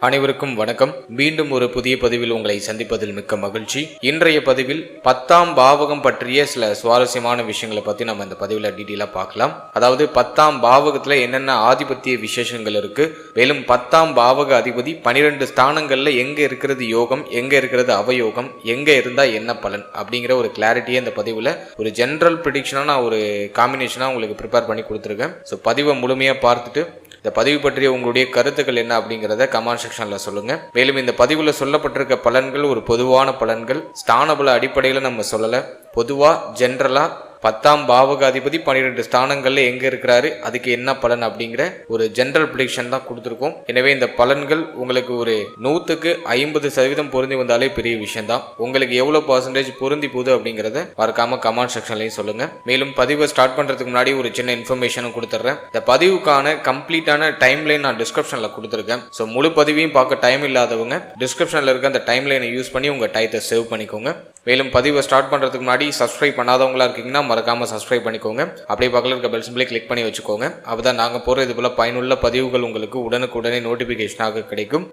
அனைவருக்கும் வணக்கம். மீண்டும் ஒரு புதிய பதிவில் உங்களை சந்திப்பதில் மிக்க மகிழ்ச்சி. இன்றைய பதிவில் 10ஆம் பாவகம் பற்றிய சில சுவாரஸ்யமான விஷயங்களை பத்தி நம்ம இந்த பதிவில் டீட்டெயிலா பார்க்கலாம். அதாவது 10ஆம் பாவகத்துல என்னென்ன ஆதிபத்திய விசேஷங்கள் இருக்கு, மேலும் 10ஆம் பாவக அதிபதி 12 ஸ்தானங்கள்ல எங்க இருக்கிறது யோகம், எங்க இருக்கிறது அவயோகம், எங்க இருந்தா என்ன பலன் அப்படிங்கிற ஒரு கிளாரிட்டியை இந்த பதிவுல ஒரு ஜெனரல் ப்ரிடிக்ஷனா நான் ஒரு காம்பினேஷனா உங்களுக்கு ப்ரிப்பேர் பண்ணி கொடுத்துருக்கேன். ஸோ பதிவை முழுமையா பார்த்துட்டு இந்த பதிவு பற்றிய உங்களுடைய கருத்துக்கள் என்ன அப்படிங்கிறத கமெண்ட் செக்ஷன்ல சொல்லுங்க. மேலும் இந்த பதிவுல சொல்லப்பட்டிருக்க பலன்கள் ஒரு பொதுவான பலன்கள், ஸ்தானபல அடிப்படையில் நம்ம சொல்லல. பொதுவா ஜென்ரலா 10ஆம் பாவக அதிபதி 12 ஸ்தானங்கள்ல எங்க இருக்கிறாரு, அதுக்கு என்ன பலன் அப்படிங்கிற ஒரு ஜெனரல் ப்ரிடிக்ஷன் தான் கொடுத்துருக்கோம். எனவே இந்த பலன்கள் உங்களுக்கு ஒரு 100க்கு 50% பொருந்தி வந்தாலே பெரிய விஷயம் தான். உங்களுக்கு எவ்வளவு % பொருந்தி போகுது அப்படிங்கறத மறக்காம கமெண்ட் செக்ஷன்லயும் சொல்லுங்க. மேலும் பதிவை ஸ்டார்ட் பண்றதுக்கு முன்னாடி ஒரு சின்ன இன்ஃபர்மேஷனும் கொடுத்துட்றேன். இந்த பதிவுக்கான கம்ப்ளீட்டான டைம்லைன் நான் டிஸ்கிரிப்ஷன்ல கொடுத்துருக்கேன். ஸோ முழு பதிவையும் பார்க்க டைம் இல்லாதவங்க டிஸ்கிரிப்ஷன்ல இருக்க அந்த டைம்லைனை யூஸ் பண்ணி உங்க டைத்தை சேவ் பண்ணிக்கோங்க. மேலும் பதிவை ஸ்டார்ட் பண்றதுக்கு முன்னாடி சப்ஸ்கிரைப் பண்ணாதவங்களா இருக்கீங்கன்னா மறக்காம சப்ஸ்கிரைப் பண்ணிக்கோங்க. அப்படியே பக்கத்துல இருக்க பெல் சிம்பிளை கிளிக் பண்ணி வச்சுக்கோங்க. அப்பதான் நாங்க போற இது போல பயனுள்ள பதிவுகள் உங்களுக்கு உடனுக்குடனே நோட்டிபிகேஷனாக கிடைக்கும்.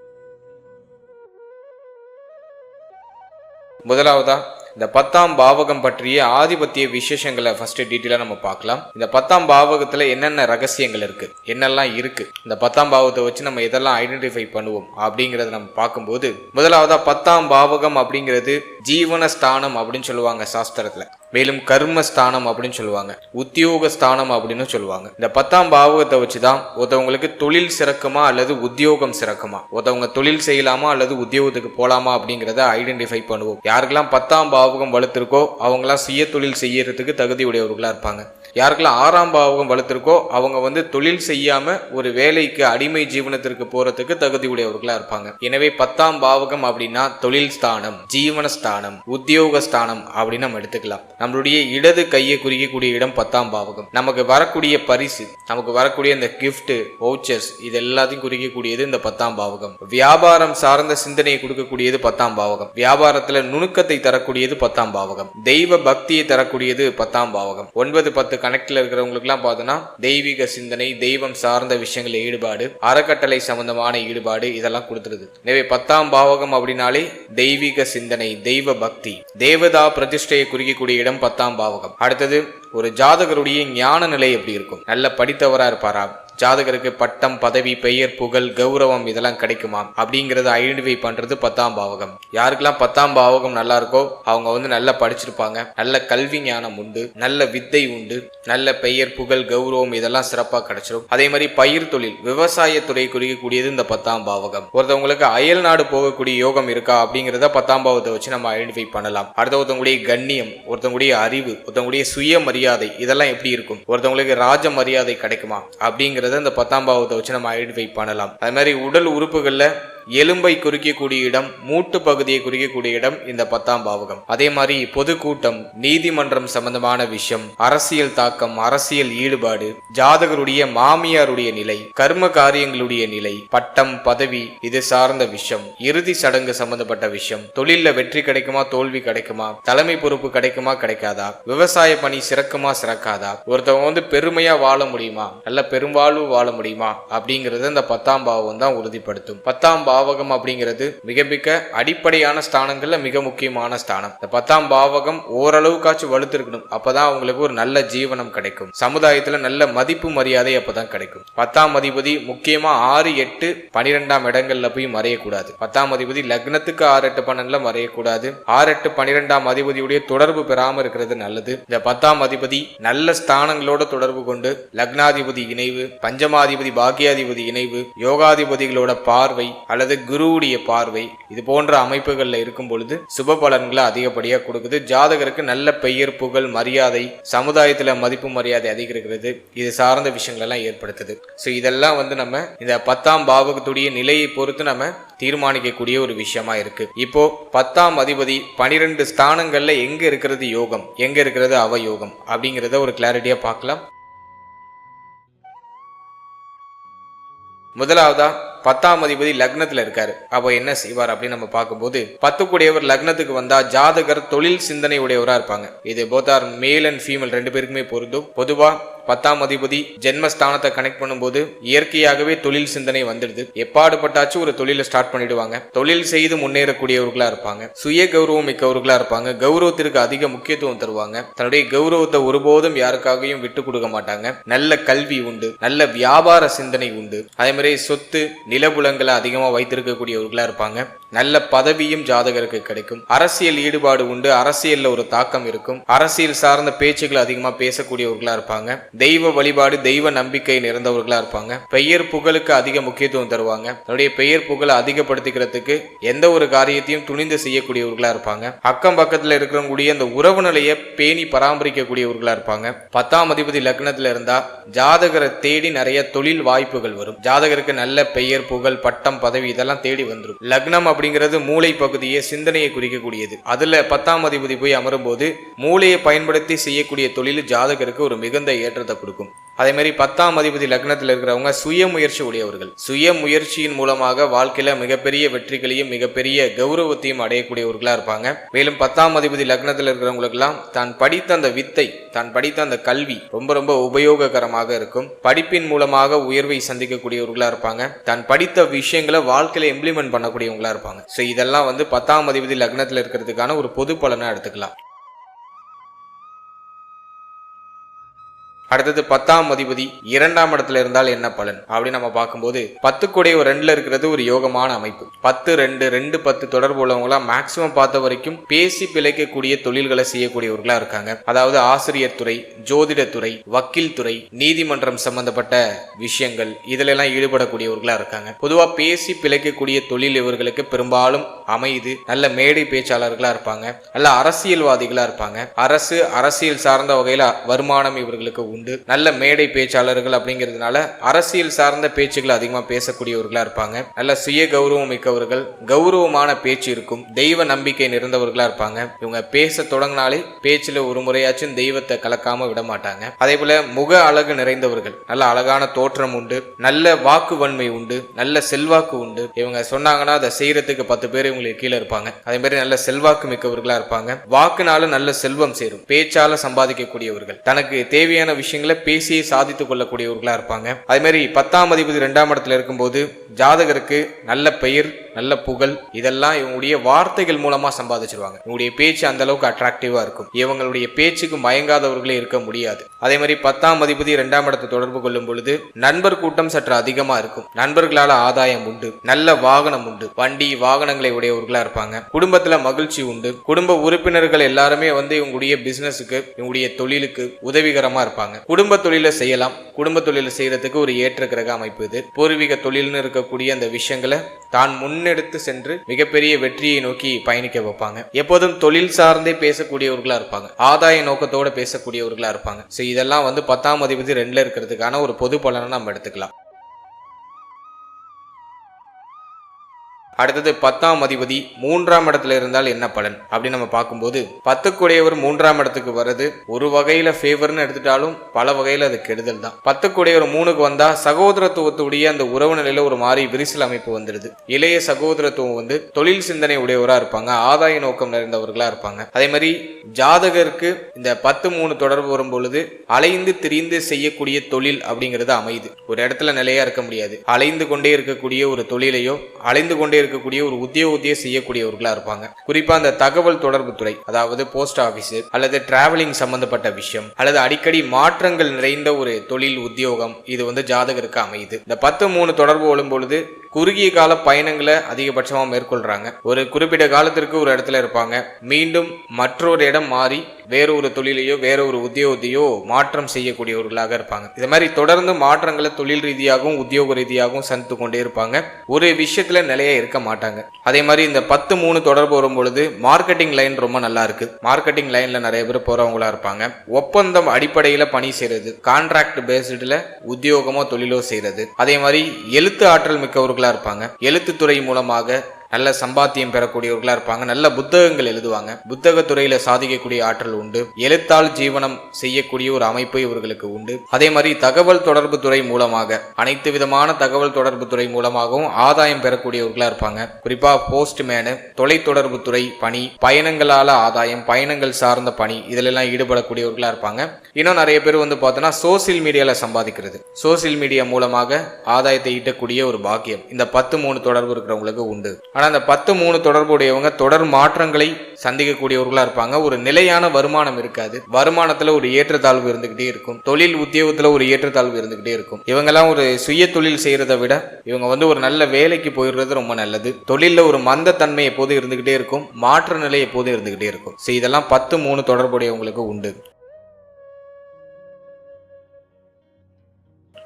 முதலாவதா இந்த 10ஆம் பாவகம் பற்றிய ஆதிபத்திய விசேஷங்களை ஃபர்ஸ்ட் டீட்டெயிலா நம்ம பார்க்கலாம். இந்த 10ஆம் பாவகத்துல என்னென்ன ரகசியங்கள் இருக்கு, என்னெல்லாம் இருக்கு, இந்த 10ஆம் பாவத்தை வச்சு நம்ம எதெல்லாம் ஐடென்டிஃபை பண்ணுவோம் அப்படிங்கறத நம்ம பார்க்கும்போது, முதலாவதா 10ஆம் பாவகம் அப்படிங்கிறது ஜீவன ஸ்தானம் அப்படின்னு சொல்லுவாங்க சாஸ்திரத்துல. மேலும் கர்மஸ்தானம் அப்படின்னு சொல்லுவாங்க, உத்தியோக ஸ்தானம் அப்படின்னு சொல்லுவாங்க. இந்த 10ஆம் பாவகத்தை வச்சுதான் ஒருத்தவங்களுக்கு தொழில் சிறக்குமா அல்லது உத்தியோகம் சிறக்குமா, ஒருத்தவங்க தொழில் செய்யலாமா அல்லது உத்தியோகத்துக்கு போலாமா அப்படிங்கிறத ஐடென்டிஃபை பண்ணுவோம். யாருக்கெல்லாம் 10ஆம் பாவகம் வலுத்திருக்கோ அவங்களாம் சுய தொழில் செய்யறதுக்கு தகுதி உடையவர்களா இருப்பாங்க. யாருக்கெல்லாம் 6ஆம் பாவகம் வலுத்திருக்கோ அவங்க தொழில் செய்யாம ஒரு வேலைக்கு அடிமை ஜீவனத்திற்கு போறதுக்கு தகுதி உடையவர்களா இருப்பாங்க. எனவே 10ஆம் பாவகம் அப்படின்னா தொழில் ஸ்தானம், ஜீவன ஸ்தானம், உத்தியோக ஸ்தானம் அப்படின்னு நம்ம எடுத்துக்கலாம். நம்மளுடைய இடது கையை குறிக்கக்கூடிய இடம் 10ஆம் பாவகம். நமக்கு வரக்கூடிய பரிசு, நமக்கு வரக்கூடிய இந்த கிஃப்ட் வவுச்சர்ஸ், இது எல்லாத்தையும் குறிக்கக்கூடியது இந்த 10ஆம் பாவகம். வியாபாரம் சார்ந்த சிந்தனையை கொடுக்கக்கூடியது 10ஆம் பாவகம். வியாபாரத்துல நுணுக்கத்தை தரக்கூடியது 10ஆம் பாவகம். தெய்வ பக்தியை தரக்கூடியது 10ஆம் பாவகம். 9-10 கனெக்ட்ல இருக்கிறவங்களுக்கு எல்லாம் பார்த்தோம்னா தெய்வீக சிந்தனை, தெய்வம் சார்ந்த விஷயங்கள ஈடுபாடு, அறக்கட்டளை சம்பந்தமான ஈடுபாடு இதெல்லாம் கொடுத்துருது. எனவே 10ஆம் பாவகம் அப்படின்னாலே தெய்வீக சிந்தனை, தெய்வ பக்தி, தேவதா பிரதிஷ்டையை குறிக்கக்கூடிய இடம் 10ஆம் பாவகம். அடுத்தது ஒரு ஜாதகருடைய ஞான நிலை எப்படி இருக்கும், நல்ல படித்தவரா இருப்பாரா, ஜாதகருக்கு பட்டம், பதவி, பெயர், புகழ், கௌரவம் இதெல்லாம் கிடைக்குமா அப்படிங்கறத ஐடென்டிஃபை பண்றது 10ஆம் பாவகம். யாருக்கெல்லாம் 10ஆம் பாவகம் நல்லா இருக்கோ அவங்க நல்லா படிச்சிருப்பாங்க, நல்ல கல்வி ஞானம் உண்டு, நல்ல வித்தை உண்டு, நல்ல பெயர், புகழ், கௌரவம் இதெல்லாம் சிறப்பா கிடைச்சிடும். அதே மாதிரி பயிர் தொழில், விவசாயத்துறை குறிக்கக்கூடியது இந்த 10ஆம் பாவகம். ஒருத்தவங்களுக்கு அயல் நாடு போகக்கூடிய யோகம் இருக்கா அப்படிங்கறத 10ஆம் பாவத்தை வச்சு நம்ம ஐடென்டிஃபை பண்ணலாம். அடுத்த ஒருத்தவங்களுடைய கண்ணியம், ஒருத்தவங்களுடைய அறிவு, ஒருத்தவங்களுடைய சுய மரியாதை இதெல்லாம் எப்படி இருக்கும், ஒருத்தவங்களுக்கு ராஜ மரியாதை கிடைக்குமா அப்படிங்கிற இந்த 10ஆம் பாவத்தை வச்சு நம்ம ஐடென்டிஃபை பண்ணலாம். அது மாதிரி உடல் உறுப்புகள்ல எலும்பை குறிக்கக்கூடிய இடம், மூட்டு பகுதியை குறிக்கக்கூடிய இடம் இந்த 10ஆம் பாவகம். அதே மாதிரி பொதுக்கூட்டம், நீதிமன்றம் சம்பந்தமான விஷயம், அரசியல் தாக்கம், அரசியல் ஈடுபாடு, ஜாதகருடைய மாமியாருடைய நிலை, கர்ம காரியங்களுடைய நிலை, பட்டம், பதவி இது சார்ந்த விஷயம், இறுதி சடங்கு சம்பந்தப்பட்ட விஷயம், தொழில வெற்றி கிடைக்குமா தோல்வி கிடைக்குமா, தலைமை பொறுப்பு கிடைக்குமா கிடைக்காதா, விவசாய பணி சிறக்குமா சிறக்காதா, ஒருத்தவங்க பெருமையா வாழ முடியுமா, நல்ல பெரும்பாலும் வாழ முடியுமா அப்படிங்கறத இந்த 10ஆம் பாவம் தான் உறுதிப்படுத்தும். 10ஆம் பாவகம் அப்படிங்கிறது மிக மிக அடிப்படையான ஸ்தானங்கள்ல மிக முக்கியமான ஸ்தானம். இந்த 10ஆம் பாவகம் ஓரளவுக்காச்சும் வலுத்திருக்கணும், அப்பதான் அவங்களுக்கு ஒரு நல்ல ஜீவனம் கிடைக்கும், சமுதாயத்துல நல்ல மதிப்பு மரியாதை அப்பதான் கிடைக்கும். 10ஆம் அதிபதி முக்கியமா 6, 8, 12ஆம் இடங்கள்ல போய் மறையக்கூடாது. 10ஆம் அதிபதி லக்னத்துக்கு 6, 8, 12ல மறையக்கூடாது. 6, 8, 12ஆம் அதிபதியுடைய தொடர்பு பெறாம இருக்கிறது நல்லது. இந்த 10ஆம் அதிபதி நல்ல ஸ்தானங்களோட தொடர்பு கொண்டு லக்னாதிபதி இணைவு, பஞ்சமாதிபதி பாக்கியாதிபதி இணைவு, யோகாதிபதிகளோட பார்வை அல்லது குருவுடைய பார்வை இது போன்ற அமைப்புகள்ல இருக்கும் பொழுது சுப பலன்களை அதிகப்படியா கொடுக்குது. ஜாதகருக்கு நல்ல பெயர், புகழ், மரியாதை, சமுதாயத்துல மதிப்பு மரியாதை அதிகரிக்கிறது, இது சார்ந்த விஷயங்கள் எல்லாம் ஏற்படுத்துது. சோ இதெல்லாம் நம்ம இந்த 10ஆம் பாவகத்துடைய நிலையை பொறுத்து நம்ம தீர்மானிக்கக்கூடிய ஒரு விஷயமா இருக்கு. இப்போ 10ஆம் அதிபதி 12 ஸ்தானங்கள்ல எங்க இருக்கிறது யோகம், எங்க இருக்கிறது அவயோகம் அப்படிங்கறத ஒரு கிளாரிட்டியா பார்க்கலாம். முதலாவதா 10ஆம் அதிபதி லக்னத்துல இருக்காரு. அப்போ என்ன செய்வார் அப்படின்னு நம்ம பார்க்கும்போது 10 கூடியவர் லக்னத்துக்கு வந்தா ஜாதகர் தொழில் சிந்தனை உடையவரா இருப்பாங்க. இது both are male and female 2 பேருக்குமே பொருந்தும். பொதுவா 10ஆம் அதிபதி ஜென்மஸ்தானத்தை கனெக்ட் பண்ணும்போது இயற்கையாகவே தொழில் சிந்தனை வந்துடுது. எப்பாடுபட்டாச்சும் ஒரு தொழிலை ஸ்டார்ட் பண்ணிடுவாங்க. தொழில் செய்து முன்னேறக்கூடியவர்களா இருப்பாங்க. சுய கௌரவம் மிக்கவர்களா இருப்பாங்க. கௌரவத்திற்கு அதிக முக்கியத்துவம் தருவாங்க. தன்னுடைய கௌரவத்தை ஒருபோதும் யாருக்காகவும் விட்டு கொடுக்க மாட்டாங்க. நல்ல கல்வி உண்டு, நல்ல வியாபார சிந்தனை உண்டு. அதே மாதிரி சொத்து நிலபுலங்களை அதிகமா வைத்திருக்கக்கூடியவர்களா இருப்பாங்க. நல்ல பதவியும் ஜாதகருக்கு கிடைக்கும். அரசியல் ஈடுபாடு உண்டு. அரசியல்ல ஒரு தாக்கம் இருக்கும். அரசியல் சார்ந்த பேச்சுக்கள் அதிகமா பேசக்கூடியவர்களா இருப்பாங்க. தெய்வ வழிபாடு தெய்வ நம்பிக்கை நிறைந்தவர்களா இருப்பாங்க. பெயர் புகழுக்கு அதிக முக்கியத்துவம் தருவாங்க. தன்னுடைய பெயர் புகழை அதிகப்படுத்திக்கிறதுக்கு எந்த ஒரு காரியத்தையும் துணிந்து செய்யக்கூடியவர்களா இருப்பாங்க. அக்கம் பக்கத்துல இருக்கிறவங்களுடைய அந்த உறவு நிலையை பேணி பராமரிக்கக்கூடியவர்களா இருப்பாங்க. 10ஆம் அதிபதி லக்னத்துல இருந்தா ஜாதகரை தேடி நிறைய தொழில் வாய்ப்புகள் வரும். ஜாதகருக்கு நல்ல பெயர் புகழ் பட்டம் பதவி இதெல்லாம் தேடி வந்துடும். லக்னம் அப்படிங்கிறது மூளை பகுதியை சிந்தனையை குறிக்கக்கூடியது. அதுல 10ஆம் அதிபதி போய் அமரும் போது மூளையை பயன்படுத்தி செய்யக்கூடிய தொழில் ஜாதகருக்கு ஒரு மிகுந்த ஏற்றத்தை கொடுக்கும். அதே மாதிரி 10ஆம் அதிபதி லக்னத்தில் இருக்கிறவங்க சுய முயற்சி உடையவர்கள். சுய முயற்சியின் மூலமாக வாழ்க்கையில மிகப்பெரிய வெற்றிகளையும் மிகப்பெரிய கௌரவத்தையும் அடையக்கூடியவர்களா இருப்பாங்க. மேலும் 10ஆம் அதிபதி லக்னத்தில் இருக்கிறவங்களுக்கு எல்லாம் தான் படித்த அந்த வித்தை, தான் படித்த அந்த கல்வி ரொம்ப ரொம்ப உபயோககரமாக இருக்கும். படிப்பின் மூலமாக உயர்வை சந்திக்கக்கூடியவர்களா இருப்பாங்க. தான் படித்த விஷயங்களை வாழ்க்கையில இம்ப்ளிமெண்ட் பண்ணக்கூடியவங்களா இருப்பாங்க. சோ இதெல்லாம் 10ஆம் அதிபதி லக்னத்தில் இருக்கிறதுக்கான ஒரு பொது பலனை எடுத்துக்கலாம். அடுத்தது 10ஆம் அதிபதி 2ஆம் இடத்துல இருந்தால் என்ன பலன் அப்படின்னு நம்ம பார்க்கும்போது 10 கூடிய 2ல இருக்கிறது ஒரு யோகமான அமைப்பு. 10 2 2 10 தொடர்பு உள்ளவங்களா மேக்சிமம் பார்த்த வரைக்கும் பேசி பிழைக்கக்கூடிய தொழில்களை செய்யக்கூடியவர்களா இருக்காங்க. அதாவது ஆசிரியர் துறை, ஜோதிட துறை, வக்கீல் துறை, நீதிமன்றம் சம்பந்தப்பட்ட விஷயங்கள் இதுல எல்லாம் ஈடுபடக்கூடியவர்களா இருக்காங்க. பொதுவா பேசி பிழைக்கக்கூடிய தொழில் இவர்களுக்கு பெரும்பாலும் அமைது. நல்ல மேடை பேச்சாளர்களா இருப்பாங்க. நல்ல அரசியல்வாதிகளா இருப்பாங்க. அரசியல் சார்ந்த வகையில வருமானம் இவர்களுக்கு உண்டு. நல்ல மேடை பேச்சாளர்கள் அப்படிங்கிறதுனால அரசியல் சார்ந்த பேச்சுகள் அதிகமா பேசக்கூடியவர்களா இருப்பாங்க. நல்ல சுய கௌரவம் மிக்கவர்கள். கௌரவமான பேச்சு இருக்கும். தெய்வ நம்பிக்கை நிறைந்தவர்களா இருப்பாங்க. இவங்க பேச தொடங்கினாலே பேச்சுல ஒரு முறையாச்சும் தெய்வத்தை கலக்காம விட மாட்டாங்க. அதே போல முக அழகு நிறைந்தவர்கள். நல்ல அழகான தோற்றம் உண்டு. நல்ல வாக்கு வன்மை உண்டு. நல்ல செல்வாக்கு உண்டு. இவங்க சொன்னாங்கன்னா அதை செய்யறதுக்கு 10 பேர் இவங்களுக்கு கீழே இருப்பாங்க. அதே மாதிரி நல்ல செல்வாக்கு மிக்கவர்களா இருப்பாங்க. வாக்குனால நல்ல செல்வம் சேரும். பேச்சால சம்பாதிக்கக்கூடியவர்கள். தனக்கு தேவையான விஷயங்களை பேசி சாதித்துக் கொள்ளக்கூடியவர்களா இருப்பாங்க. அதே மாதிரி 10ஆம் அதிபதி 2ஆம் இடத்துல இருக்கும்போது ஜாதகருக்கு நல்ல பெயர் நல்ல புகழ் இதெல்லாம் இவங்களுடைய வார்த்தைகள் மூலமா சம்பாதிச்சிருவாங்க. இவங்களுடைய பேச்சு அந்த அளவுக்கு அட்ராக்டிவா இருக்கும். இவங்களுடைய பேச்சுக்கு மயங்காதவர்களே இருக்க முடியாது. அதே மாதிரி 10ஆம் அதிபதி 2ஆம் இடத்தை தொடர்பு கொள்ளும் பொழுது நண்பர் கூட்டம் சற்று அதிகமா இருக்கும். நண்பர்களால ஆதாயம் உண்டு. நல்ல வாகனம் உண்டு. வண்டி வாகனங்களை உடையவர்களா இருப்பாங்க. குடும்பத்துல மகிழ்ச்சி உண்டு. குடும்ப உறுப்பினர்கள் எல்லாருமே இவங்களுடைய பிசினஸுக்கு இவங்களுடைய தொழிலுக்கு உதவிகரமா இருப்பாங்க. குடும்ப தொழிலை செய்யலாம். குடும்ப தொழிலை செய்யறதுக்கு ஒரு ஏற்ற கிரக அமைப்பு இது. பூர்வீக தொழில்னு இருக்கக்கூடிய அந்த விஷயங்களை தான் முன்னெடுத்து சென்று மிகப்பெரிய வெற்றியை நோக்கி பயணிக்க வைப்பாங்க. எப்போதும் தொழில் சார்ந்தே பேசக்கூடியவர்களா இருப்பாங்க. ஆதாய நோக்கத்தோட பேசக்கூடியவர்களா இருப்பாங்க. சோ இதெல்லாம் 10ஆம் அதிபதி 2ல இருக்கிறதுக்கான ஒரு பொது பலனை நம்ம எடுத்துக்கலாம். அடுத்தது 10ஆம் அதிபதி 3ஆம் இடத்துல இருந்தால் என்ன பலன் அப்படின்னு நம்ம பார்க்கும்போது 10 கூடியவர் 3ஆம் இடத்துக்கு வர்றது ஒரு வகையில ஃபேவர்னு எடுத்துட்டாலும் பல வகையில அது கெடுதல் தான். 10 கூடியவர் 3க்கு வந்தா சகோதரத்துவத்துடைய அந்த உறவு நிலையில ஒரு மாதிரி விரிசல் அமைப்பு வந்துடுது. இளைய சகோதரத்துவம் தொழில் சிந்தனை உடையவரா இருப்பாங்க. ஆதாய நோக்கம் நிறைந்தவர்களா இருப்பாங்க. அதே மாதிரி ஜாதகருக்கு இந்த 10-3 தொடர்பு வரும் பொழுது அலைந்து திரிந்து செய்யக்கூடிய தொழில் அப்படிங்கிறது அமைது. ஒரு இடத்துல நிலையா இருக்க முடியாது. அலைந்து கொண்டே இருக்கக்கூடிய ஒரு தொழிலையோ அலைந்து கொண்டே இருக்கக்கூடிய ஒரு உத்தியோகத்தையே செய்யக்கூடியவர்களா இருப்பாங்க. குறிப்பா அந்த தகவல் தொடர்பு துறை, அதாவது போஸ்ட் ஆபீஸ் அல்லது டிராவலிங் சம்பந்தப்பட்ட விஷயம் அல்லது அடிக்கடி மாற்றங்கள் நிறைந்த ஒரு தொழில் உத்தியோகம் இது ஜாதகருக்கு அமையுது. இந்த 10-3 தொடர்பு கொள்ளும் பொழுது குறுகிய கால பயணங்களை அதிகபட்சமா மேற்கொள்றாங்க. ஒரு குறிப்பிட்ட காலத்திற்கு ஒரு இடத்துல இருப்பாங்க. மீண்டும் மற்றொரு இடம் மாறி வேற ஒரு தொழிலையோ வேற ஒரு உத்தியோகத்தையோ மாற்றம் செய்யக்கூடியவர்களாக இருப்பாங்க. இது மாதிரி தொடர்ந்து மாற்றங்களை தொழில் ரீதியாகவும் உத்தியோக ரீதியாகவும் சந்தித்து கொண்டே இருப்பாங்க. ஒரு விஷயத்துல நிலையா இருக்க மாட்டாங்க. அதே மாதிரி இந்த 10-3 தொடர்பு வரும் பொழுது மார்க்கெட்டிங் லைன் ரொம்ப நல்லா இருக்கு. மார்க்கெட்டிங் லைன்ல நிறைய பேர் போறவங்களா இருப்பாங்க. ஒப்பந்தம் அடிப்படையில பணி செய்யறது, கான்ட்ராக்ட் பேஸ்டுல உத்தியோகமோ தொழிலோ செய்யறது. அதே மாதிரி எழுத்து ஆற்றல் மிக்கவர்களா இருப்பாங்க. எழுத்துத்துறை மூலமாக நல்ல சம்பாத்தியம் பெறக்கூடியவர்களா இருப்பாங்க. நல்ல புத்தகங்கள் எழுதுவாங்க. புத்தகத்துறையில சாதிக்கக்கூடிய ஆற்றல் உண்டு. எழுத்தால் ஜீவனம் செய்யக்கூடிய ஒரு அமைப்பு இவர்களுக்கு உண்டு. அதே மாதிரி தகவல் தொடர்பு துறை மூலமாக அனைத்து விதமான தகவல் தொடர்பு துறை மூலமாகவும் ஆதாயம் பெறக்கூடியவர்களா இருப்பாங்க. குறிப்பா போஸ்ட்மேனு, தொலைத்தொடர்பு துறை பணி, பயணங்களால ஆதாயம், பயணங்கள் சார்ந்த பணி இதிலெல்லாம் ஈடுபடக்கூடியவர்களா இருப்பாங்க. இன்னும் நிறைய பேர் பார்த்தோன்னா சோசியல் மீடியால சம்பாதிக்கிறது, சோசியல் மீடியா மூலமாக ஆதாயத்தை ஈட்டக்கூடிய ஒரு பாக்கியம் இந்த 10-3 தொடர்பு இருக்கிறவங்களுக்கு உண்டு. ஆனா அந்த 10-3 தொடர்பு உடையவங்க தொடர் மாற்றங்களை சந்திக்கக்கூடியவர்களா இருப்பாங்க. ஒரு நிலையான வருமானம் இருக்காது. வருமானத்துல ஒரு ஏற்றத்தாழ்வு இருந்துகிட்டே இருக்கும். தொழில் உத்தியோகத்துல ஒரு ஏற்றத்தாழ்வு இருந்துகிட்டே இருக்கும். இவங்கெல்லாம் ஒரு சுய தொழில் செய்யறதை விட இவங்க ஒரு நல்ல வேலைக்கு போயிடுறது ரொம்ப நல்லது. தொழில ஒரு மந்த தன்மை எப்போதும் இருந்துகிட்டே இருக்கும். மாற்ற நிலை எப்போதும் இருந்துகிட்டே இருக்கும். இதெல்லாம் 10-3 தொடர்புடையவங்களுக்கு உண்டு.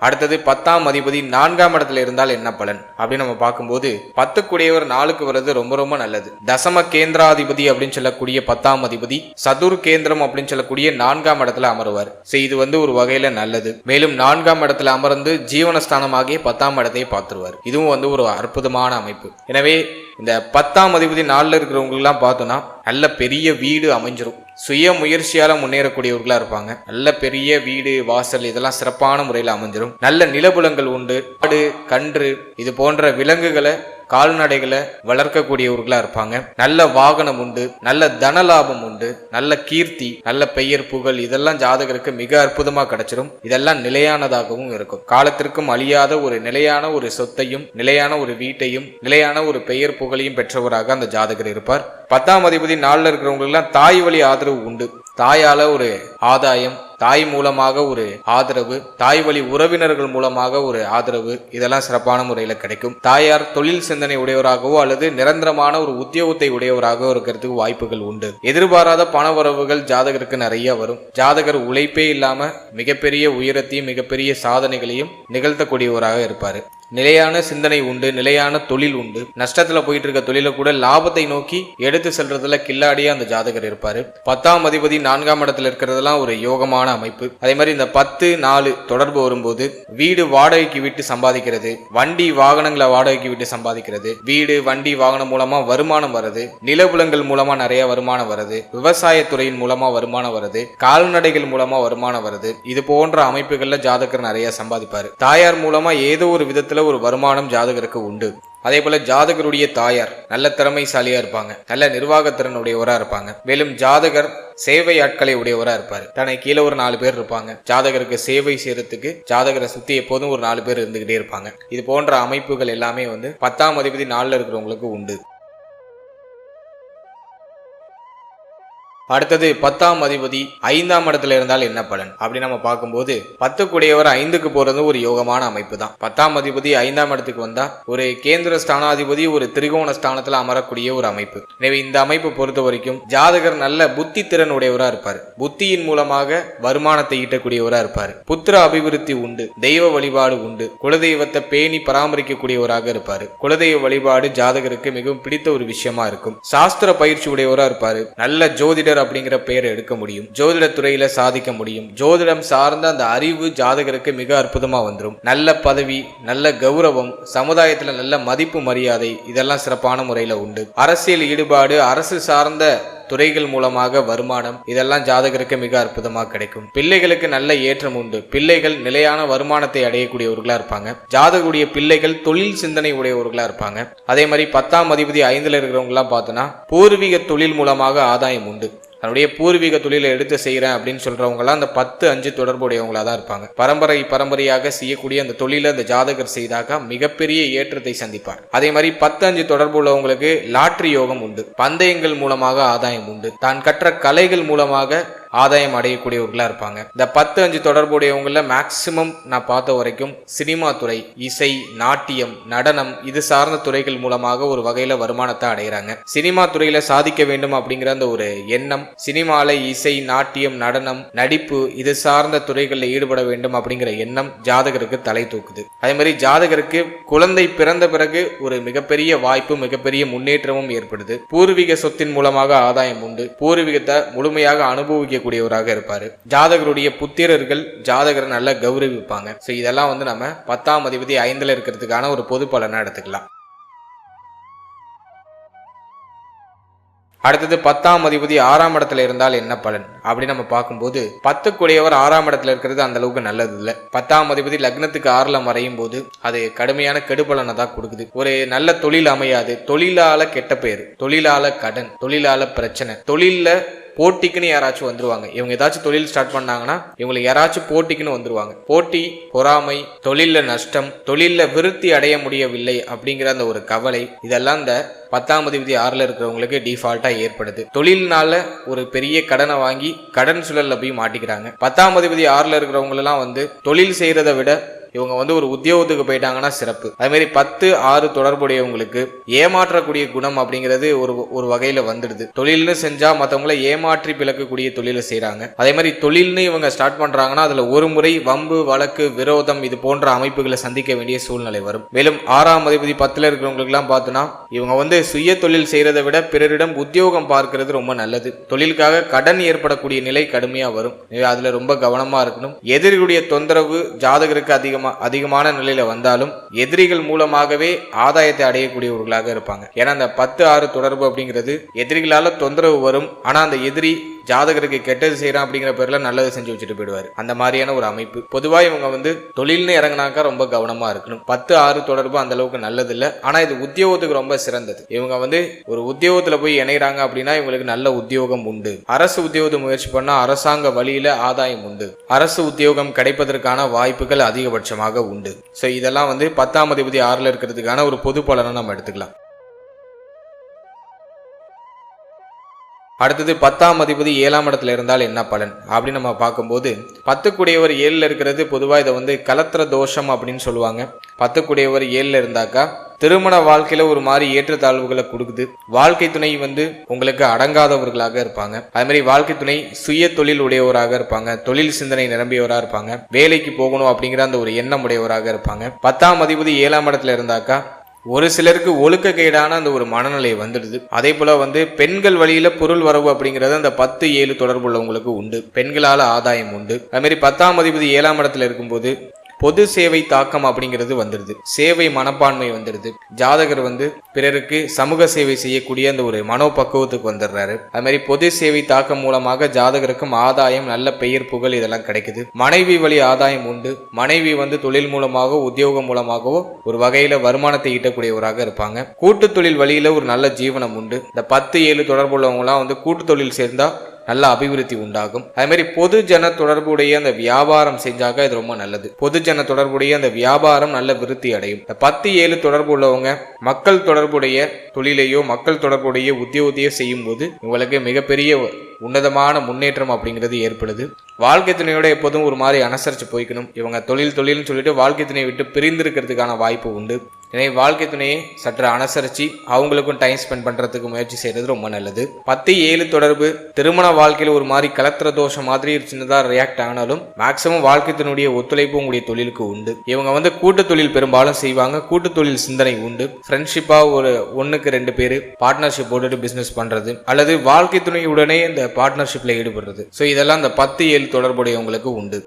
அடுத்தது 10ஆம் அதிபதி 4ஆம் இடத்துல இருந்தால் என்ன பலன் அப்படின்னு நம்ம பார்க்கும்போது 10 கூடியவர் 4க்கு வர்றது ரொம்ப ரொம்ப நல்லது. தசம கேந்திராதிபதி அப்படின்னு சொல்லக்கூடிய 10ஆம் அதிபதி சதுர் கேந்திரம் அப்படின்னு சொல்லக்கூடிய 4ஆம் இடத்துல அமருவார். இது ஒரு வகையில நல்லது. மேலும் 4ஆம் இடத்துல அமர்ந்து ஜீவனஸ்தானமாகிய 10ஆம் இடத்தை பார்த்துருவார். இதுவும் ஒரு அற்புதமான அமைப்பு. எனவே இந்த 10ஆம் அதிபதி 4ல இருக்கிறவங்க எல்லாம் பார்த்தோம்னா நல்ல பெரிய வீடு அமைஞ்சிரும். சுய முயற்சியால முன்னேறக்கூடியவர்களா இருப்பாங்க. நல்ல பெரிய வீடு வாசல் இதெல்லாம் சிறப்பான முறையில் அமைஞ்சிரும். நல்ல நிலபுலங்கள் உண்டு. ஆடு, கன்று இது போன்ற விலங்குகளை கால்நடைகளை வளர்க்கக்கூடியவர்களா இருப்பாங்க. நல்ல வாகனம் உண்டு. நல்ல தன லாபம் உண்டு. நல்ல கீர்த்தி, நல்ல பெயர், புகழ் இதெல்லாம் ஜாதகருக்கு மிக அற்புதமா கிடைச்சிடும். இதெல்லாம் நிலையானதாகவும் இருக்கும். காலத்திற்கும் அழியாத ஒரு நிலையான ஒரு சொத்தையும் நிலையான ஒரு வீட்டையும் நிலையான ஒரு பெயர் புகழையும் பெற்றவராக அந்த ஜாதகர் இருப்பார். 10ஆம் அதிபதி 4ல இருக்கிறவங்களுக்கு எல்லாம் தாய் வழி ஆதரவு உண்டு. தாயால ஒரு ஆதாயம், தாய் மூலமாக ஒரு ஆதரவு, தாய் வழி உறவினர்கள் மூலமாக ஒரு ஆதரவு இதெல்லாம் சிறப்பான முறையில கிடைக்கும். தாயார் தொழில் சிந்தனை உடையவராகவோ அல்லது நிரந்தரமான ஒரு உத்தியோகத்தை உடையவராகவோ இருக்கிறதுக்கு வாய்ப்புகள் உண்டு. எதிர்பாராத பண வரவுகள் ஜாதகருக்கு நிறைய வரும். ஜாதகர் உழைப்பே இல்லாம மிகப்பெரிய உயரத்தையும் மிகப்பெரிய சாதனைகளையும் நிகழ்த்தக்கூடியவராக இருப்பாரு. நிலையான சிந்தனை உண்டு. நிலையான தொழில் உண்டு. நஷ்டத்துல போயிட்டு இருக்க தொழில கூட லாபத்தை நோக்கி எடுத்து செல்றதுல கில்லாடியா அந்த ஜாதகர் இருப்பாரு. 10ஆம் அதிபதி 4ஆம் இடத்துல இருக்கிறதெல்லாம் ஒரு யோகமான அமைப்பு. அதே மாதிரி இந்த 10-4 தொடர்பு வரும்போது வீடு வாடகைக்கு விட்டு சம்பாதிக்கிறது, வண்டி வாகனங்களை வாடகைக்கு விட்டு சம்பாதிக்கிறது, வீடு வண்டி வாகனம் மூலமா வருமானம் வருது, நிலபுலங்கள் மூலமா நிறைய வருமானம் வருது, விவசாயத்துறையின் மூலமா வருமானம் வருது, கால்நடைகள் மூலமா வருமானம் வருது. இது போன்ற அமைப்புகள்ல ஜாதகர் நிறைய சம்பாதிப்பாரு. தாயார் மூலமா ஏதோ ஒரு விதத்துல ஒரு வருமானம் ஜாதகருக்கு உண்டு. அதே போல ஜாதகருடைய தாயார் நல்ல திறமைசாலியா இருப்பாங்க. நல்ல நிர்வாகத்திறன் உடையவரா இருப்பாங்க. மேலும் ஜாதகர் சேவை ஆட்களை உடையவரா இருப்பாரு. தனக்கு கீழே ஒரு 4 பேர் இருப்பாங்க. ஜாதகருக்கு சேவை செய்யறதுக்கு ஜாதகரை சுத்தி எப்போதும் ஒரு 4 பேர் இருந்துகிட்டே இருப்பாங்க. இது போன்ற அமைப்புகள் எல்லாமே 10ஆம் அதிபதி 4ல இருக்கிறவங்களுக்கு உண்டு. அடுத்தது 10ஆம் அதிபதி 5ஆம் இடத்துல இருந்தால் என்ன பலன் அப்படி நம்ம பார்க்கும்போது 10 கூடியவர் 5க்கு போறது ஒரு யோகமான அமைப்பு தான். 10ஆம் அதிபதி 5ஆம் இடத்துக்கு வந்தா ஒரு கேந்திர ஸ்தானாதிபதி ஒரு திரிகோண ஸ்தானத்துல அமரக்கூடிய ஒரு அமைப்பு. எனவே இந்த அமைப்பு பொறுத்த வரைக்கும் ஜாதகர் நல்ல புத்தி திறன் உடையவரா இருப்பார். புத்தியின் மூலமாக வருமானத்தை ஈட்டக்கூடியவரா இருப்பார். புத்திர அபிவிருத்தி உண்டு. தெய்வ வழிபாடு உண்டு. குலதெய்வத்தை பேணி பராமரிக்கக்கூடியவராக இருப்பாரு. குலதெய்வ வழிபாடு ஜாதகருக்கு மிகவும் பிடித்த ஒரு விஷயமா இருக்கும். சாஸ்திர பயிற்சி உடையவரா இருப்பாரு. நல்ல ஜோதிடர் அப்படிங்கிற பெயரை எடுக்க முடியும். ஜோதிட துறையில சாதிக்க முடியும். ஜோதிடம் சார்ந்த அந்த அறிவு ஜாதகருக்கு மிக அற்புதமா வந்துடும். நல்ல பதவி, நல்ல கௌரவம், சமுதாயத்துல நல்ல மதிப்பு மரியாதை இதெல்லாம் சிறப்பான முறையில உண்டு. அரசியல் ஈடுபாடு, அரசு சார்ந்த துறைகள் மூலமாக வருமானம் இதெல்லாம் ஜாதகருக்கு மிக அற்புதமா கிடைக்கும். பிள்ளைகளுக்கு நல்ல ஏற்றம் உண்டு. பிள்ளைகள் நிலையான வருமானத்தை அடையக்கூடியவர்களா இருப்பாங்க. ஜாதகருடைய பிள்ளைகள் தொழில் சிந்தனை உடையவர்களா இருப்பாங்க. அதே மாதிரி 10ஆம் அதிபதி 5ல இருக்கிறவங்க எல்லாம் பார்த்தோன்னா பூர்வீக தொழில் மூலமாக ஆதாயம் உண்டு. தன்னுடைய பூர்வீக தொழிலை எடுத்து செய்யறேன் அப்படின்னு சொல்றவங்கலாம் அந்த 10-5 தொடர்புடையவங்களா தான் இருப்பாங்க. பரம்பரையாக செய்யக்கூடிய அந்த தொழிலை அந்த ஜாதகர் செய்தாக மிகப்பெரிய ஏற்றத்தை சந்திப்பார். அதே மாதிரி 10-5 தொடர்பு உள்ளவங்களுக்கு லாட்டரி யோகம் உண்டு. பந்தயங்கள் மூலமாக ஆதாயம் உண்டு. தான் கற்ற கலைகள் மூலமாக ஆதாயம் அடையக்கூடியவர்களா இருப்பாங்க. இந்த 10-5 தொடர்புடையவங்கள மேக்சிமம் நான் பார்த்த வரைக்கும் சினிமா துறை, இசை, நாட்டியம், நடனம் இது சார்ந்த துறைகள் மூலமாக ஒரு வகையில வருமானத்தை அடைகிறாங்க. சினிமா துறையில சாதிக்க வேண்டும் அப்படிங்கிற அந்த ஒரு எண்ணம், சினிமால இசை, நாட்டியம், நடனம், நடிப்பு இது சார்ந்த துறைகளில் ஈடுபட வேண்டும் அப்படிங்கிற எண்ணம் ஜாதகருக்கு தலை தூக்குது. அதே மாதிரி ஜாதகருக்கு குழந்தை பிறந்த பிறகு ஒரு மிகப்பெரிய வாய்ப்பு, மிகப்பெரிய முன்னேற்றமும் ஏற்படுது. பூர்வீக சொத்தின் மூலமாக ஆதாயம் உண்டு. பூர்வீகத்தை முழுமையாக அனுபவிக்க கூடியவராக இருப்பாரு. ஜாதகருடைய புத்திரர்கள் ஜாதகரை நல்லா கௌரவிப்பாங்க. இதெல்லாம் நம்ம 10ஆம் அதிபதி 5ல இருக்கிறதுக்கான ஒரு பொது பலனா எடுத்துக்கலாம். அடுத்தது 10ஆம் அதிபதி 6ஆம் இடத்துல இருந்தால் என்ன பலன் அப்படின்னு நம்ம பார்க்கும்போது 10 6ஆம் இடத்துல இருக்கிறது அந்த அளவுக்கு நல்லது இல்லை. 10ஆம் அதிபதி லக்னத்துக்கு 6ல மறையும் போது அது கடுமையான கெடுபலனை தான் கொடுக்குது. ஒரு நல்ல தொழில் அமையாது, தொழிலால கெட்ட பேர், தொழிலால கடன், தொழிலால பிரச்சனை, தொழில்ல போட்டிக்குன்னு யாராச்சும் வந்துருவாங்க. இவங்க ஏதாச்சும் தொழில் ஸ்டார்ட் பண்ணாங்கன்னா இவங்களுக்கு யாராச்சும் போட்டிக்குன்னு வந்துருவாங்க. போட்டி, பொறாமை, தொழில நஷ்டம், தொழில விருத்தி அடைய முடியவில்லை அப்படிங்கிற அந்த ஒரு கவலை, இதெல்லாம் இந்த 10ஆம் அதிபதி 6ல இருக்கிறவங்களுக்கு டிஃபால்ட்டா ஏற்படுது. தொழில்னால ஒரு பெரிய கடனை வாங்கி கடன் சுழல்ல போய் மாட்டிக்கிறாங்க. 10ஆம் அதிபதி 6ல இருக்கிறவங்க எல்லாம் தொழில் செய்யறதை விட இவங்க ஒரு உத்தியோகத்துக்கு போயிட்டாங்கன்னா சிறப்பு. அதே மாதிரி 10-6 தொடர்புடையவங்களுக்கு ஏமாற்றக்கூடிய குணம் அப்படிங்கிறது ஒரு வகையில வந்துடுது. தொழில்னு செஞ்சா மற்றவங்களை ஏமாற்றி பிளக்கக்கூடிய தொழிலை செய்யறாங்க. அதே மாதிரி தொழில்னு இவங்க ஸ்டார்ட் பண்றாங்கன்னா அதுல ஒரு முறை வம்பு, வழக்கு, விரோதம் இது போன்ற அமைப்புகளை சந்திக்க வேண்டிய சூழ்நிலை வரும். மேலும் 6ஆம் அதிபதி 10ல இருக்கிறவங்களுக்கு எல்லாம் பார்த்தோன்னா இவங்க சுய தொழில் செய்யறதை விட பிறரிடம் உத்தியோகம் பார்க்கிறது ரொம்ப நல்லது. தொழிலுக்காக கடன் ஏற்படக்கூடிய நிலை கடுமையா வரும். அதுல ரொம்ப கவனமா இருக்கணும். எதிரிகளுடைய தொந்தரவு ஜாதகருக்கு அதிகமான நிலையில வந்தாலும் எதிரிகள் மூலமாகவே ஆதாயத்தை அடையக்கூடியவர்களாக இருப்பாங்க. ஏன்னா அந்த 10-6 தொடர்பு அப்படிங்கிறது எதிரிகளால தொந்தரவு வரும். ஆனா அந்த எதிரி ஜாதகருக்கு கெட்டது செய்யறான் அப்படிங்கிற பேர்ல நல்லது செஞ்சு வச்சுட்டு போயிடுவாரு. அந்த மாதிரியான ஒரு அமைப்பு. பொதுவா இவங்க தொழில்னு இறங்கினாக்கா ரொம்ப கவனமா இருக்கணும். 10-6 தொடர்பு அந்த அளவுக்கு நல்லது இல்லை. ஆனா இது உத்தியோகத்துக்கு ரொம்ப சிறந்தது. இவங்க ஒரு உத்தியோகத்துல போய் இணைகிறாங்க அப்படின்னா இவங்களுக்கு நல்ல உத்தியோகம் உண்டு. அரசு உத்தியோகத்தை முயற்சி பண்ணா அரசாங்க வழியில ஆதாயம் உண்டு. அரசு உத்தியோகம் கிடைப்பதற்கான வாய்ப்புகள் அதிகபட்சமாக உண்டு. சோ இதெல்லாம் 10ஆம் அதிபதி 6ல இருக்கிறதுக்கான ஒரு பொது பலனை நம்ம எடுத்துக்கலாம். அடுத்தது 10ஆம் அதிபதி 7ஆம் இடத்துல இருந்தால் என்ன பலன் அப்படின்னு நம்ம பார்க்கும்போது 10 கூடியவர் 7ல இருக்கிறது பொதுவா இதை கலத்திர தோஷம் அப்படின்னு சொல்லுவாங்க. 10 கூடியவர் 7ல இருந்தாக்கா திருமண வாழ்க்கையில ஒரு மாதிரி ஏற்றத்தாழ்வுகளை கொடுக்குது. வாழ்க்கை துணை உங்களுக்கு அடங்காதவர்களாக இருப்பாங்க. அது மாதிரி வாழ்க்கை துணை சுய தொழில் உடையவராக இருப்பாங்க. தொழில் சிந்தனை நிரம்பியவராக இருப்பாங்க. வேலைக்கு போகணும் அப்படிங்கிற அந்த ஒரு எண்ணம் உடையவராக இருப்பாங்க. 10ஆம் அதிபதி 7ஆம் இடத்துல இருந்தாக்கா ஒரு சிலருக்கு ஒழுக்கக்கேடான அந்த ஒரு மனநிலை வந்துடுது. அதே போல பெண்கள் வழியில பொருள் வரவு அப்படிங்கிறது அந்த 10-7 தொடர்புள்ளவங்களுக்கு உண்டு. பெண்களால ஆதாயம் உண்டு. அது மாதிரி 10ஆம் அதிபதி 7ஆம் இடத்துல இருக்கும்போது பொது சேவை தாக்கம் அப்படிங்கிறது வந்துடுது. சேவை மனப்பான்மை வந்துடுது. ஜாதகர் பிறருக்கு சமூக சேவை செய்யக்கூடிய அந்த ஒரு மனோபக்குவத்துக்கு வந்துடுறாரு. அது மாதிரி பொது சேவை தாக்கம் மூலமாக ஜாதகருக்கும் ஆதாயம், நல்ல பெயர், புகழ் இதெல்லாம் கிடைக்குது. மனைவி வழி ஆதாயம் உண்டு. மனைவி தொழில் மூலமாகவோ உத்தியோகம் மூலமாகவோ ஒரு வகையில வருமானத்தை ஈட்டக்கூடியவராக இருப்பாங்க. கூட்டு தொழில் வழியில ஒரு நல்ல ஜீவனம் உண்டு. இந்த 10-7 தொடர்புள்ளவங்க எல்லாம் கூட்டு தொழில் சேர்ந்தா நல்ல அபிவிருத்தி உண்டாகும். அதே மாதிரி பொது ஜன தொடர்புடைய அந்த வியாபாரம் செஞ்சாக்க இது ரொம்ப நல்லது. பொது ஜன தொடர்புடைய அந்த வியாபாரம் நல்ல விருத்தி அடையும். 10-7 தொடர்பு உள்ளவங்க மக்கள் தொடர்புடைய தொழிலையோ மக்கள் தொடர்புடைய உத்தியோகத்தையோ செய்யும் போது உங்களுக்கு மிகப்பெரிய உன்னதமான முன்னேற்றம் அப்படிங்கிறது ஏற்படுது. வாழ்க்கை துணையோட எப்போதும் ஒரு மாதிரி அனுசரிச்சு போய்க்கணும். இவங்க தொழில்னு சொல்லிட்டு வாழ்க்கை துணையை விட்டு பிரிந்திருக்கிறதுக்கான வாய்ப்பு உண்டு. எனவே வாழ்க்கை துணையை சற்று அனுசரிச்சு அவங்களுக்கும் டைம் ஸ்பெண்ட் பண்றதுக்கு முயற்சி செய்யறது ரொம்ப நல்லது. 10-7 தொடர்பு திருமண வாழ்க்கையில் ஒரு மாதிரி கலத்திர தோஷம் மாதிரி சின்னதா ரியாக்ட் ஆனாலும் மேக்சிமம் வாழ்க்கை துணையுடைய ஒத்துழைப்பு உங்களுடைய தொழிலுக்கு உண்டு. இவங்க கூட்டு தொழில் பெரும்பாலும் செய்வாங்க. கூட்டு தொழில் சிந்தனை உண்டு. ஃப்ரெண்ட்ஷிப்பா ஒரு 1-2 பேர் பார்ட்னர்ஷிப் போட்டுட்டு பிசினஸ் பண்றது அல்லது வாழ்க்கை துணையுடனே இந்த பார்ட்னர்ஷிப்ல ஈடுபடுறது. ஸோ இதெல்லாம் இந்த 10-7 தொடர்புடையவங்களுக்கு உண்டு.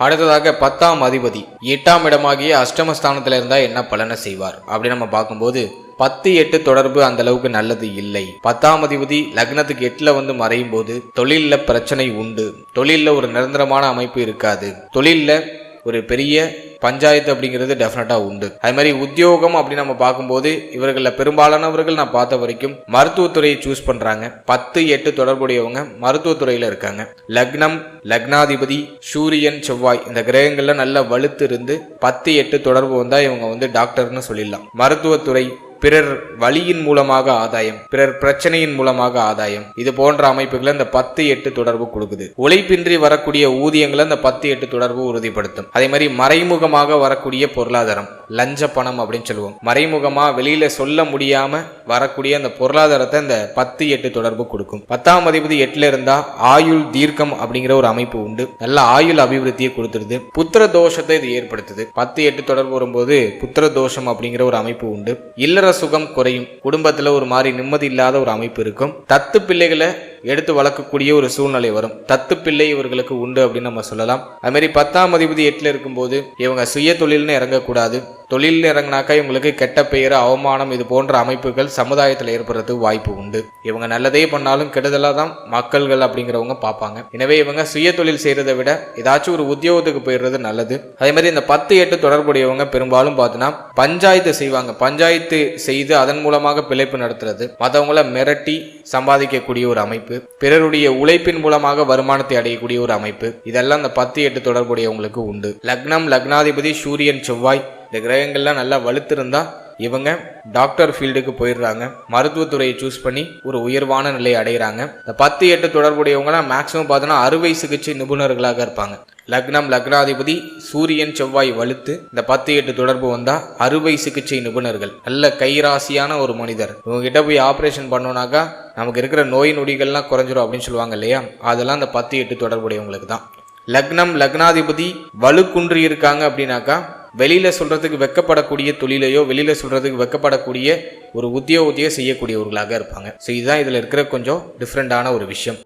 அடுத்ததாக 10ஆம் அதிபதி 8ஆம் இடமாகிய அஷ்டமஸ்தானத்துல இருந்தா என்ன பலனை செய்வார் அப்படின்னு நம்ம பார்க்கும்போது 10-8 தொடர்பு அந்த அளவுக்கு நல்லது இல்லை. 10ஆம் அதிபதி லக்னத்துக்கு 8ல மறையும் போது தொழில்ல பிரச்சனை உண்டு. தொழில்ல ஒரு நிரந்தரமான அமைப்பு இருக்காது. தொழில்ல ஒரு பெரிய பஞ்சாயத்து அப்படிங்கிறது டெஃபினட்டா உண்டு. அது மாதிரி உத்தியோகம் அப்படின்னு நம்ம பார்க்கும்போது இவர்கள பெரும்பாலானவர்கள் நான் பார்த்த வரைக்கும் மருத்துவத்துறையை சூஸ் பண்றாங்க. 10-8 தொடர்புடையவங்க மருத்துவத்துறையில இருக்காங்க. லக்னம், லக்னாதிபதி, சூரியன், செவ்வாய் இந்த கிரகங்கள்ல நல்ல வலுத்து இருந்து 10-8 தொடர்பு வந்தா இவங்க டாக்டர்னு சொல்லிடலாம். மருத்துவத்துறை, பிறர் வழியின் மூலமாக ஆதாயம், பிறர் பிரச்சனையின் மூலமாக ஆதாயம், இது போன்ற அமைப்புகளை இந்த 10-8 தொடர்பு கொடுக்குது. உழைப்பின்றி வரக்கூடிய ஊதியங்களை இந்த 10-8 தொடர்பு உறுதிப்படுத்தும். அதே மாதிரி மறைமுகமாக வரக்கூடிய பொருளாதாரம், லஞ்ச பணம் அப்படின்னு சொல்லுவோம். மறைமுகமா வெளியில சொல்ல முடியாம வரக்கூடிய அந்த பொருளாதாரத்தை இந்த 10-8 தொடர்பு கொடுக்கும். 10ஆம் அதிபதி 8ல இருந்தா ஆயுள் தீர்க்கம் அப்படிங்கிற ஒரு அமைப்பு உண்டு. நல்ல ஆயுள் அபிவிருத்தியை கொடுத்துருது. புத்திர தோஷத்தை இது ஏற்படுத்துது. 10-8 தொடர்பு வரும்போது புத்திர தோஷம் அப்படிங்கிற ஒரு அமைப்பு உண்டு. இல்லற சுகம் குறையும். குடும்பத்துல ஒரு மாதிரி நிம்மதி இல்லாத ஒரு அமைப்பு இருக்கும். தத்து பிள்ளைகளை எடுத்து வளர்க்கக்கூடிய ஒரு சூழ்நிலை வரும். தத்து பிள்ளை இவர்களுக்கு உண்டு அப்படின்னு நம்ம சொல்லலாம். அது மாதிரி 10ஆம் அதிபதி 8ல் இருக்கும்போது இவங்க சுய தொழில்னு இறங்கக்கூடாது. தொழில் இறங்கினாக்கா இவங்களுக்கு கெட்ட பெயர், அவமானம் இது போன்ற அமைப்புகள் சமுதாயத்தில் ஏற்படுறதுக்கு வாய்ப்பு உண்டு. இவங்க நல்லதே பண்ணாலும் கெடுதலாக தான் மக்கள்கள் அப்படிங்கிறவங்க பார்ப்பாங்க. எனவே இவங்க சுய தொழில் செய்யறதை விட ஏதாச்சும் ஒரு உத்தியோகத்துக்கு போயிடுறது நல்லது. அதே மாதிரி இந்த 10-8 தொடர்புடையவங்க பெரும்பாலும் பார்த்தீங்கன்னா பஞ்சாயத்து செய்வாங்க. பஞ்சாயத்து செய்து அதன் மூலமாக பிழைப்பு நடத்துறது, மற்றவங்கள மிரட்டி சம்பாதிக்கக்கூடிய ஒரு அமைப்பு, பிறருடைய உழைப்பின் மூலமாக வருமானத்தை அடையக்கூடிய ஒரு அமைப்பு, இதெல்லாம் இந்த 10-8 தொடர்புடையவங்களுக்கு உண்டு. லக்னம், லக்னாதிபதி சூரியன், செவ்வாய் இந்த கிரகங்கள்லாம் நல்லா வலுத்திருந்தா இவங்க டாக்டர் ஃபீல்டுக்கு போயிடுறாங்க. மருத்துவத்துறையை சூஸ் பண்ணி ஒரு உயர்வான நிலையை அடைகிறாங்க. இந்த 10-8 தொடர்புடையவங்களாம் மேக்சிமம் பார்த்தோன்னா அறுவை சிகிச்சை நிபுணர்களாக இருப்பாங்க. லக்னம், லக்னாதிபதி சூரியன், செவ்வாய் வலுத்து இந்த 10-8 தொடர்பு வந்தா அறுவை சிகிச்சை நிபுணர்கள், நல்ல கைராசியான ஒரு மனிதர். இவங்ககிட்ட போய் ஆப்ரேஷன் பண்ணோம்னாக்கா நமக்கு இருக்கிற நோய் நொடிகள்லாம் குறைஞ்சிரும் அப்படின்னு சொல்லுவாங்க இல்லையா, அதெல்லாம் இந்த 10-8 தொடர்புடையவங்களுக்கு தான். லக்னம், லக்னாதிபதி வலுக்குன்றி இருக்காங்க அப்படின்னாக்கா வெளியில சொல்றதுக்கு வெக்கப்படக்கூடிய தொழிலையோ வெளியில சொல்றதுக்கு வெக்கப்படக்கூடிய ஒரு உத்தியோகத்தையோ செய்யக்கூடியவர்களாக இருப்பாங்க. ஸோ இதுதான் இதுல இருக்கிற கொஞ்சம் டிஃப்ரெண்டான ஒரு விஷயம்.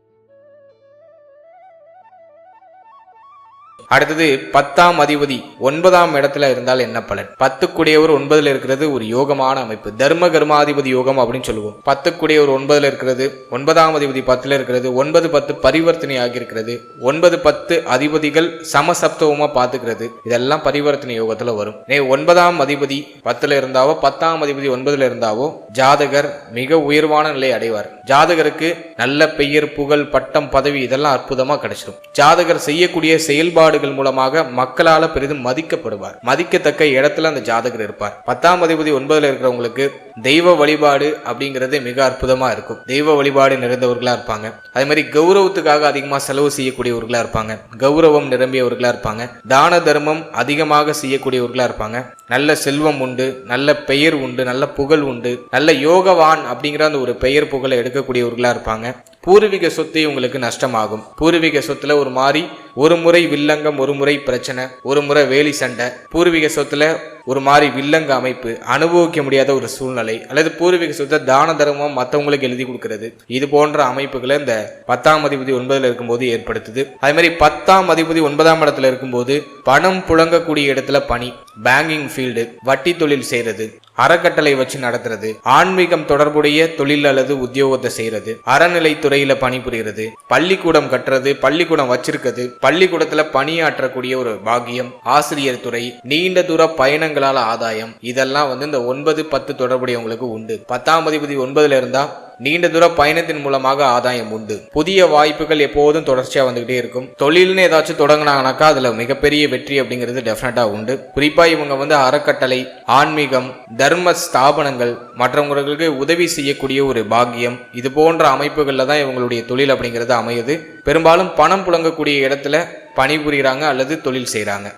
அடுத்தது 10ஆம் அதிபதி 9ஆம் இடத்துல இருந்தால் என்ன பலன்? 10க்குடையவர் 9ல் இருக்கிறது ஒரு யோகமான அமைப்பு. தர்ம கர்மாதிபதி யோகம் அப்படின்னு சொல்லுவோம். 10க்குடையவர் 9ல் இருக்கிறது, 9ஆம் அதிபதி 10ல் இருக்கிறது, 9-10 பரிவர்த்தனை ஆகியிருக்கிறது, 9-10 அதிபதிகள் சமசப்தவமா பார்த்துக்கிறது, இதெல்லாம் பரிவர்த்தனை யோகத்துல வரும். 9ஆம் அதிபதி 10ல் இருந்தாவோ 10ஆம் அதிபதி 9ல் இருந்தாவோ ஜாதகர் மிக உயர்வான நிலை அடைவார். ஜாதகருக்கு நல்ல பெயர், புகழ், பட்டம், பதவி இதெல்லாம் அற்புதமா கிடைச்சிடும். ஜாதகர் செய்யக்கூடிய செயல்பாடு மூலமாக மக்களால பெரிதும் மதிக்கப்படுவார். மதிக்கத்தக்க இடத்துல அந்த ஜாதகர் இருப்பார். 10ஆம் அதிபதி 9ல் இருக்கிறவங்களுக்கு தெய்வ வழிபாடு அப்படிங்கிறது மிக அற்புதமா இருக்கும். தெய்வ வழிபாடு நிறைந்தவர்களா இருப்பாங்க. அதே மாதிரி கௌரவத்துக்காக அதிகமா செலவு செய்யக்கூடியவர்களா இருப்பாங்க. கௌரவம் நிரம்பியவர்களா இருப்பாங்க. தான தர்மம் அதிகமாக செய்யக்கூடியவர்களா இருப்பாங்க. நல்ல செல்வம் உண்டு, நல்ல பெயர் உண்டு, நல்ல புகழ் உண்டு, நல்ல யோகவான் அப்படிங்கிற அந்த ஒரு பெயர் புகழை எடுக்கக்கூடியவர்களா இருப்பாங்க. பூர்வீக சொத்து உங்களுக்கு நஷ்டமாகும். பூர்வீக சொத்துல ஒரு மாதிரி ஒரு முறை வில்லங்கம், ஒரு முறை பிரச்சனை, ஒரு முறை வேலி சண்டை, பூர்வீக சொத்துல ஒரு மாதிரி வில்லங்க அமைப்பு, அனுபவிக்க முடியாத ஒரு சூழ்நிலை, அல்லது பூர்வீக சொத்தை தான தர்மம் மற்றவங்களுக்கு எழுதி கொடுக்கிறது, இது போன்ற அமைப்புகளை இந்த 10ஆம் அதிபதி 9ல் இருக்கும்போது ஏற்படுத்துது. அதே மாதிரி 10ஆம் அதிபதி 9ஆம் இடத்துல இருக்கும்போது பணம் புழங்கக்கூடிய இடத்துல பணி, பேங்கிங் ஃபீல்டு, வட்டி தொழில் செய்யறது, அறக்கட்டளை வச்சு நடத்துறது, ஆன்மீகம் தொடர்புடைய தொழில் அல்லது உத்தியோகத்தை செய்யறது, அறநிலைத்துறையில பணிபுரிகிறது, பள்ளிக்கூடம் கட்டுறது, பள்ளிக்கூடம் வச்சிருக்கிறது, பள்ளிக்கூடத்துல பணியாற்றக்கூடிய ஒரு பாக்கியம், ஆசிரியர் துறை, நீண்ட தூர பயணங்களால ஆதாயம், இதெல்லாம் இந்த 9-10 தொடர்புடையவங்களுக்கு உண்டு. 10ஆம் அதிபதி 9ல் இருந்தா நீண்ட தூர பயணத்தின் மூலமாக ஆதாயம் உண்டு. புதிய வாய்ப்புகள் எப்போதும் தொடர்ச்சியா வந்துகிட்டே இருக்கும். தொழில்னு ஏதாச்சும் தொடங்கினாங்கனாக்கா அதுல மிகப்பெரிய வெற்றி அப்படிங்கிறது டெஃபினட்டா உண்டு. குறிப்பா இவங்க அறக்கட்டளை, ஆன்மீகம், தர்ம ஸ்தாபனங்கள், மற்றவங்களுக்கு உதவி செய்யக்கூடிய ஒரு பாக்கியம், இது போன்ற அமைப்புகள்ல தான் இவங்களுடைய தொழில் அப்படிங்கிறது அமையுது. பெரும்பாலும் பணம் புழங்கக்கூடிய இடத்துல பணிபுரிகிறாங்க அல்லது தொழில் செய்யறாங்க.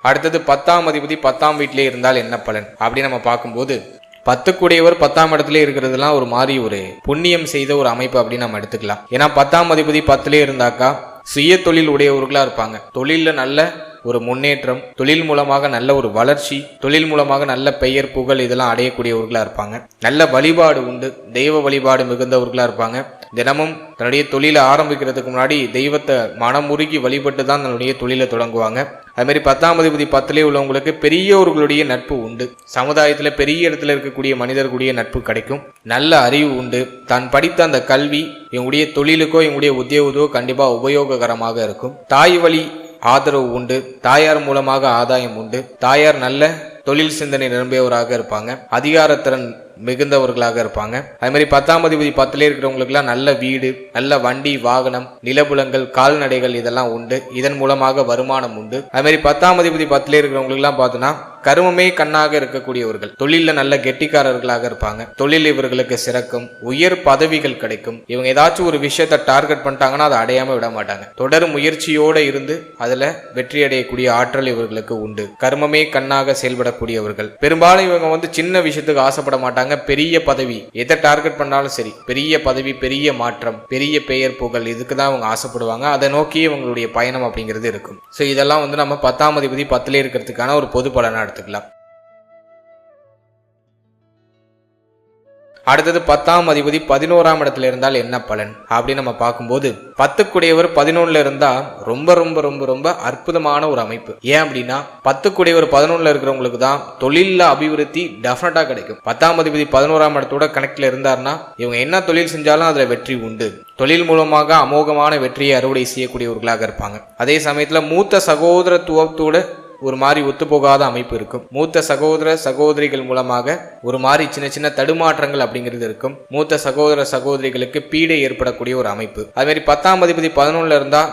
அடுத்தது 10ஆம் அதிபதி 10ஆம் வீட்டிலே இருந்தால் என்ன பலன் அப்படின்னு நம்ம பார்க்கும்போது 10க்குடையவர் 10ஆம் இடத்துல இருக்கிறதுலாம் ஒரு மாதிரி ஒரு புண்ணியம் செய்த ஒரு அமைப்பு அப்படின்னு நம்ம எடுத்துக்கலாம். ஏன்னா 10ஆம் அதிபதி 10லே இருந்தாக்கா சுய தொழில் உடையவர்களா இருப்பாங்க. தொழில நல்ல ஒரு முன்னேற்றம், தொழில் மூலமாக நல்ல ஒரு வளர்ச்சி, தொழில் மூலமாக நல்ல பெயர், புகழ் இதெல்லாம் அடையக்கூடியவர்களா இருப்பாங்க. நல்ல வழிபாடு உண்டு, தெய்வ வழிபாடு மிகுந்தவர்களா இருப்பாங்க. தினமும் தன்னுடைய தொழிலை ஆரம்பிக்கிறதுக்கு முன்னாடி தெய்வத்தை மனமுருகி வழிபட்டு தான் தன்னுடைய தொழிலை தொடங்குவாங்க. அது மாதிரி 10ஆம் அதிபதி 10லே உள்ளவங்களுக்கு பெரியவர்களுடைய நட்பு உண்டு. சமுதாயத்துல பெரிய இடத்துல இருக்கக்கூடிய மனிதர்களுடைய நட்பு கிடைக்கும். நல்ல அறிவு உண்டு. தான் படித்த அந்த கல்வி இவங்களுடைய தொழிலுக்கோ இவங்களுடைய உத்தியோகத்தோ கண்டிப்பா உபயோககரமாக இருக்கும். தாய் வழி ஆதரவு உண்டு. தாயார் மூலமாக ஆதாயம் உண்டு. தாயார் நல்ல தொழில் சிந்தனை நிரம்பியவராக இருப்பாங்க. அதிகாரத்திறன் மிகுந்தவர்களாக இருப்பாங்க. அதே மாதிரி 10ஆம் அதிபதி 10லே இருக்கிறவங்களுக்குலாம் நல்ல வீடு, நல்ல வண்டி, வாகனம், நிலபுலங்கள், கால்நடைகள் இதெல்லாம் உண்டு. இதன் மூலமாக வருமானம் உண்டு. அதே மாதிரி 10ஆம் அதிபதி 10லே இருக்கிறவங்களுக்குலாம் பார்த்தோன்னா கர்மமே கண்ணாக இருக்கக்கூடியவர்கள், தொழில நல்ல கெட்டிக்காரர்களாக இருப்பாங்க. தொழில் இவர்களுக்கு சிறக்கும். உயர் பதவிகள் கிடைக்கும். இவங்க ஏதாச்சும் ஒரு விஷயத்தை டார்கெட் பண்ணிட்டாங்கன்னா அதை அடையாம விட மாட்டாங்க. தொடர் முயற்சியோட இருந்து அதுல வெற்றி அடையக்கூடிய ஆற்றல் இவர்களுக்கு உண்டு. கர்மமே கண்ணாக செயல்படக்கூடியவர்கள். பெரும்பாலும் இவங்க சின்ன விஷயத்துக்கு ஆசைப்பட மாட்டாங்க. பெரிய பதவி எதை டார்கெட் பண்ணாலும் சரி, பெரிய பதவி, பெரிய மாற்றம், பெரிய பெயர், புகழ், இதுக்கு தான் அவங்க ஆசைப்படுவாங்க. அதை நோக்கி இவங்களுடைய பயணம் அப்படிங்கிறது இருக்கும். ஸோ இதெல்லாம் நம்ம 10ஆம் அதிபதி 10லே இருக்கிறதுக்கான ஒரு பொது பலனா எடுத்துக்கலாம். அடுத்தது 10ஆம் அதிபதி 11ஆம் இடத்துல இருந்தால் என்ன பலன் அப்படின்னு நம்ம பார்க்கும்போது 10 11 இருந்தா ரொம்ப ரொம்ப ரொம்ப ரொம்ப அற்புதமான ஒரு அமைப்பு. ஏன் அப்படின்னா 10 இருக்கிறவங்களுக்கு தான் தொழில அபிவிருத்தி டெஃபினட்டா கிடைக்கும். 10ஆம் அதிபதி 11ஆம் இடத்தோட கனெக்ட்ல இருந்தாருன்னா இவங்க என்ன தொழில் செஞ்சாலும் அதுல வெற்றி உண்டு. தொழில் மூலமாக அமோகமான வெற்றியை அறுவடை செய்யக்கூடியவர்களாக இருப்பாங்க. அதே சமயத்துல மூத்த சகோதரத்துவத்தோட ஒரு மாதிரி ஒத்துப்போகாத அமைப்பு இருக்கும். மூத்த சகோதர சகோதரிகள் மூலமாக ஒரு மாதிரி சின்ன சின்ன தடுமாற்றங்கள் அப்படிங்கிறது இருக்கும். மூத்த சகோதர சகோதரிகளுக்கு பீடை ஏற்படக்கூடிய ஒரு அமைப்பு. அதே மாதிரி 10ஆம் அதிபதி 11 இருந்தா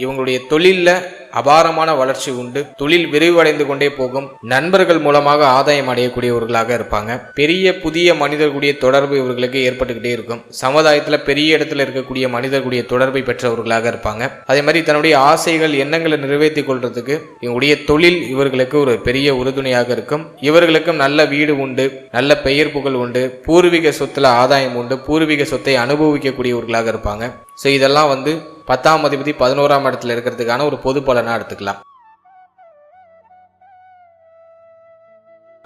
இவங்களுடைய தொழில்ல அபாரமான வளர்ச்சி உண்டு. தொழில் விரிவடைந்து கொண்டே போகும். நண்பர்கள் மூலமாக ஆதாயம் அடையக்கூடியவர்களாக இருப்பாங்க. பெரிய புதிய மனிதர்களுடைய தொடர்பு இவர்களுக்கு ஏற்பட்டுக்கிட்டே இருக்கும். சமுதாயத்துல பெரிய இடத்துல இருக்கக்கூடிய மனிதர்களுடைய தொடர்பை பெற்றவர்களாக இருப்பாங்க. அதே மாதிரி தன்னுடைய ஆசைகள் எண்ணங்களை நிறைவேற்றிக் கொள்றதுக்கு இவங்களுடைய தொழில் இவர்களுக்கு ஒரு பெரிய உறுதுணையாக இருக்கும். இவர்களுக்கும் நல்ல வீடு உண்டு, நல்ல பெயர் புகழ் உண்டு, பூர்வீக சொத்துல ஆதாயம் உண்டு, பூர்வீக சொத்தை அனுபவிக்கக்கூடியவர்களாக இருப்பாங்க. ஸோ இதெல்லாம் 10ஆம் அதிபதி 11ஆம் இடத்துல இருக்கிறதுக்கான ஒரு பொது பலனா எடுத்துக்கலாம்.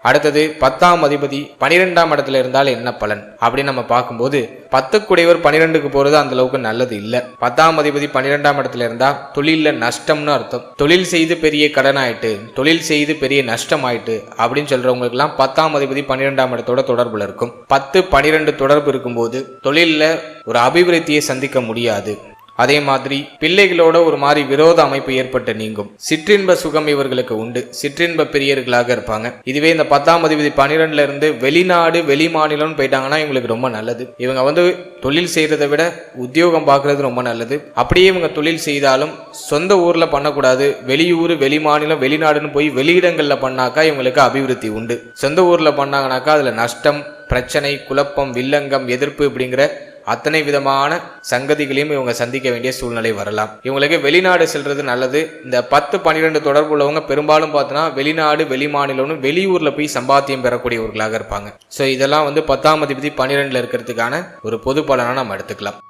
அடுத்தது 10ஆம் அதிபதி 12ஆம் இடத்துல இருந்தால் என்ன பலன் அப்படின்னு நம்ம பார்க்கும்போது 10 12க்கு போறது அந்த அளவுக்கு நல்லது இல்ல. 10ஆம் அதிபதி 12ஆம் இடத்துல இருந்தா தொழில நஷ்டம்னு அர்த்தம். தொழில் செய்து பெரிய கடன் ஆயிட்டு, தொழில் செய்து பெரிய நஷ்டம் ஆயிட்டு அப்படின்னு சொல்றவங்களுக்கு எல்லாம் 10ஆம் அதிபதி 12ஆம் இடத்தோட தொடர்புல இருக்கும். 10 12 தொடர்பு இருக்கும்போது தொழில ஒரு அபிவிருத்தியை சந்திக்க முடியாது. அதே மாதிரி பிள்ளைகளோட ஒரு மாதிரி விரோத அமைப்பு ஏற்பட்டு நீங்கும். சிற்றின்ப சுகம் இவர்களுக்கு உண்டு. சிற்றின்ப பிரியர்களாக இருப்பாங்க. இதுவே இந்த 10ஆம் அதிபதி 12ல இருந்து வெளிநாடு வெளி மாநிலம்னு போயிட்டாங்கன்னா இவங்களுக்கு ரொம்ப நல்லது. இவங்க தொழில் செய்யறதை விட உத்தியோகம் பார்க்கறது ரொம்ப நல்லது. அப்படியே இவங்க தொழில் செய்தாலும் சொந்த ஊர்ல பண்ணக்கூடாது. வெளியூர் வெளி மாநிலம் வெளிநாடுன்னு போய் வெளியிடங்கள்ல பண்ணாக்கா இவங்களுக்கு அபிவிருத்தி உண்டு. சொந்த ஊர்ல பண்ணாங்கனாக்கா அதுல நஷ்டம், பிரச்சனை, குழப்பம், வில்லங்கம், எதிர்ப்பு இப்படிங்கிற அத்தனை விதமான சங்கதிகளையும் இவங்க சந்திக்க வேண்டிய சூழ்நிலை வரலாம். இவங்களுக்கு வெளிநாடு செல்றது நல்லது. இந்த 10 12 தொடர்பு உள்ளவங்க பெரும்பாலும் பார்த்தோன்னா வெளிநாடு வெளி மாநிலம்னு வெளியூர்ல போய் சம்பாத்தியம் பெறக்கூடியவர்களாக இருப்பாங்க. ஸோ இதெல்லாம் 10ஆம் அதிபதி 12ல இருக்கிறதுக்கான ஒரு பொது பலனா நம்ம எடுத்துக்கலாம்.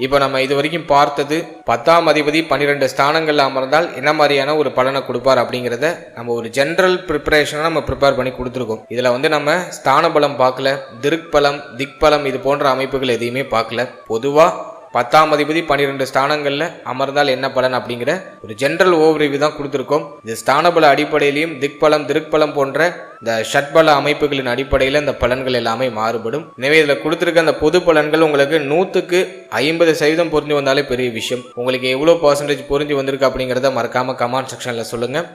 இப்போ நம்ம இது வரைக்கும் பார்த்தது 10ஆம் அதிபதி 12 ஸ்தானங்கள்ல அமர்ந்தால் என்ன மாதிரியான ஒரு பலனை கொடுப்பார் அப்படிங்கிறத நம்ம ஒரு ஜென்ரல் ப்ரிப்பரேஷனை நம்ம ப்ரிப்பேர் பண்ணி கொடுத்துருக்கோம். இதில் நம்ம ஸ்தான பலம் பார்க்கல, திக்பலம், திக்பலம் இது போன்ற அமைப்புகள் எதையுமே பார்க்கல. பொதுவாக 10ஆம் அதிபதி 12 ஸ்தானங்கள்ல அமர்ந்தால் என்ன பலன் அப்படிங்கிற ஒரு ஜென்ரல் ஓவர்வியூ தான் கொடுத்துருக்கோம். இது ஸ்தானபல அடிப்படையிலையும் திக்பலம் திருப்பலம் போன்ற இந்த ஷட்பல அமைப்புகளின் அடிப்படையில் இந்த பலன்கள் எல்லாமே மாறுபடும். எனவே இதில் கொடுத்துருக்க அந்த பொது பலன்கள் உங்களுக்கு 100க்கு 50% புரிஞ்சு வந்தாலே பெரிய விஷயம். உங்களுக்கு எவ்வளோ % புரிஞ்சு வந்திருக்கு அப்படிங்கிறத மறக்காம கமெண்ட் செக்ஷன்ல சொல்லுங்க.